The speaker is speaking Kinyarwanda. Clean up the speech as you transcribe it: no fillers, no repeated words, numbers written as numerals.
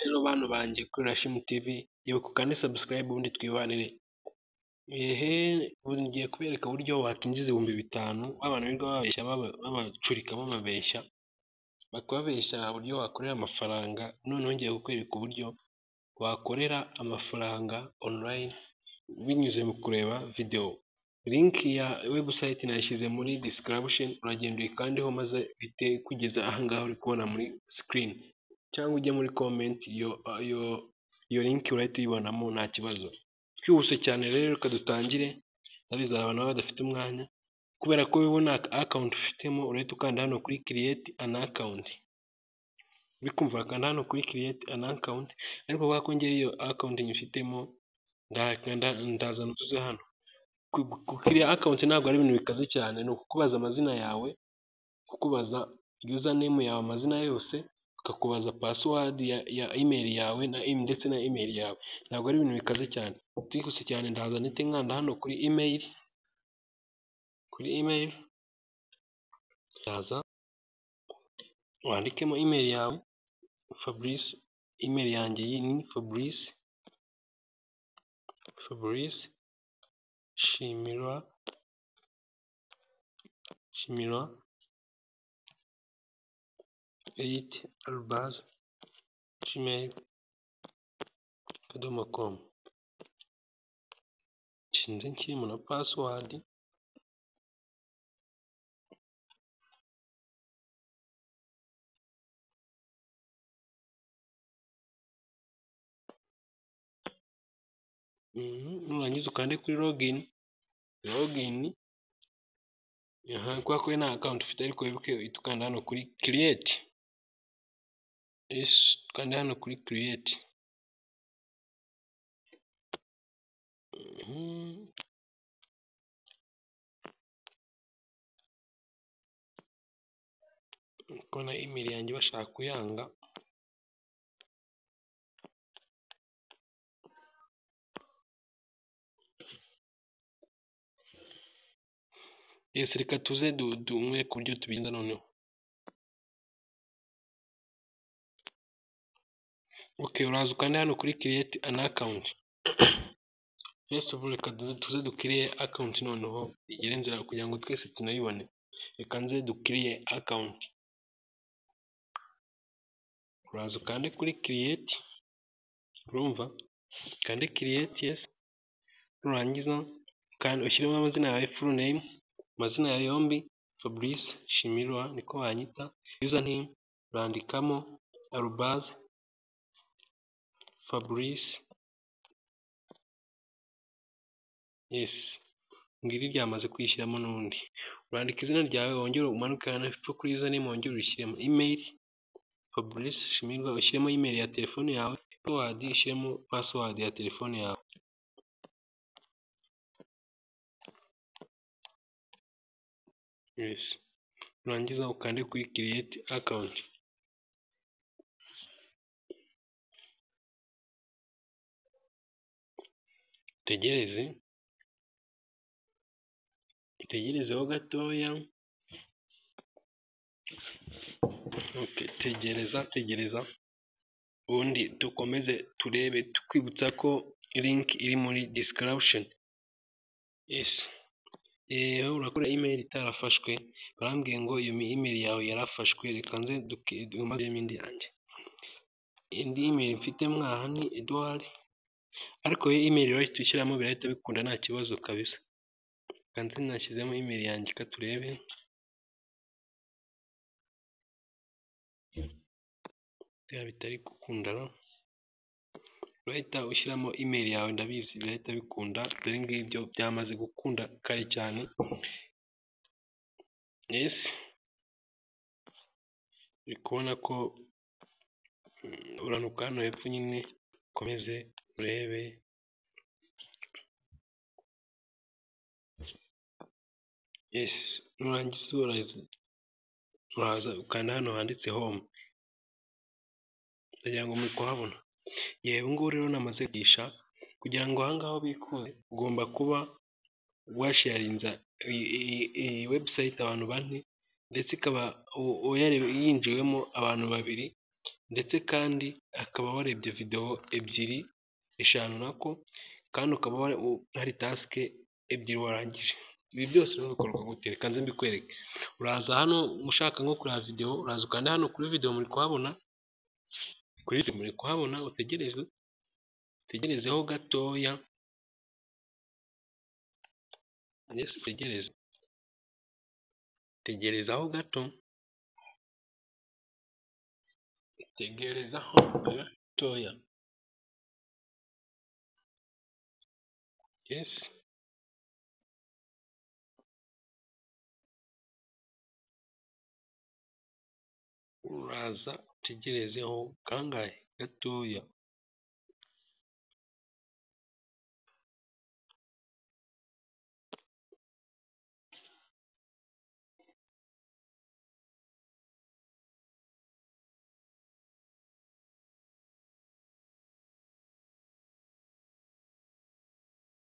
rero bantu banjye kuri Rashim TV, ibuka ukande subscribe ubundi twibanire. Ubu ngiye kubereka uburyo wakinjiza ibihumbi 5 abantu birirwa babeshya babacurika bababeshya, bakababeshya uburyo wakorera amafaranga. Noneho ngiye kukwereka uburyo wakorera amafaranga online binyuze mu kureba video. Link ya website nayishyize muri description, uragenda uyikandeho maze bite kugeza ahangaha uri kubona muri screen, cyangwa ujye muri comment, iyo link urahita uyibonamo nta kibazo. Twihuse cyane rero reka dutangire. Ndabizi abantu baba badafite umwanya, kubera ko ubona account ufitemo urahita ukanda hano kuri create an account. Uri kumva kanda hano kuri create an account, ariko kubera ko ngewe iyo account nyifitemo ndaza nuzuze hano. Kukiriya account ntabwo ari ibintu bikaze cyane, ni ukukubaza amazina yawe, kukubaza username yawe amazina yose, ukakubaza password ya email yawe ndetse na email yawe. Ntabwo ari ibintu bikaze cyane. Twihuse cyane ndaza nite nkanda hano kuri email, ndaza wandikemo email yawe Fabrice. Email yanjye ni Fabrice Shimirwa Shimirwa 8@gmail.com. Nshinze nshyiremo na password. Nurangiza ukande kuri login. Kwa ko nta account ufite, ariko wibuke ukanda hano kuri create. Ukanda hano kuri create. Kubona email yanjye bashaka kuyanga. Reka tuze dumwe ku buryo tubigenza noneho. Uraza ukande hano kuri create an account. First of all, reka tuze dukiriye account noneho igire inzira kugira ngo twese tunayibone. Reka nze dukiriye account. Uraza ukande kuri create, urumva? Kande create, yes. Nurangiza kandi ushyiremo amazina yawe, full name, amazina yawe yombi, Fabrice Shimirwa niko wanyita. Username urandikamo @Fabrice. Yes, ngiri ryamaze kwishyiramo. N'undi urandika izina ryawe, wongere umanuke hano hepfo kuri username, wongere ushyiremo email Fabrice Shimirwa, ushyiremo email ya telefone yawe, password ushyiremo password ya telefone yawe. Yes, nurangiza ukande kuri create account. Tegerezeho gatoya. Tegereza ubundi dukomeze turebe, tukwibutsa ko link iri muri description. Yes, urakora email itarafashwe, barambwiye ngo iyo email yawe yarafashwe. Reka nze dukomeze indi yanjye. Indi email mfite mwaha ni Edouard, ariko iyo email rero tuyishyiramo birahita bikunda nta kibazo kabisa. Kandi nashyizemo email yanjye, ka turebe. Bitari gukunda, urahita ushyiramo email yawe, ndabizi birahita bikunda. Dore ngibyo byamaze gukunda kare cyane. Yes, uri kubona ko uranuka hano hepfo nyine, ukomeze urebe. Yes, nurangiza uraza ukanda hano handitse home. Ndagira ngo muri kuhabona. Yewe ngubu rero namaze kwisha. Kugira ngo ahangaho bikuze, ugomba kuba washarinza iyi website abantu bane, ndetse ikaba yinjiwemo abantu 2. ndetse kandi akaba warebye videwo ebyiri, eshanu nako, kandi ukaba hari tasike ebyiri warangije. Ibi byose rero bikorwa gute? Reka nze mbikwereke. Uraza hano ushaka nko kureba videwo, uraza ukanda hano kuri videwo muri kuhabona, kuri videwo muri kuhabona, utegerezeho gatoya, tegerezaho gato, tegerezaho gatoya. Uraza utegerezeho kangahe? Gatoya.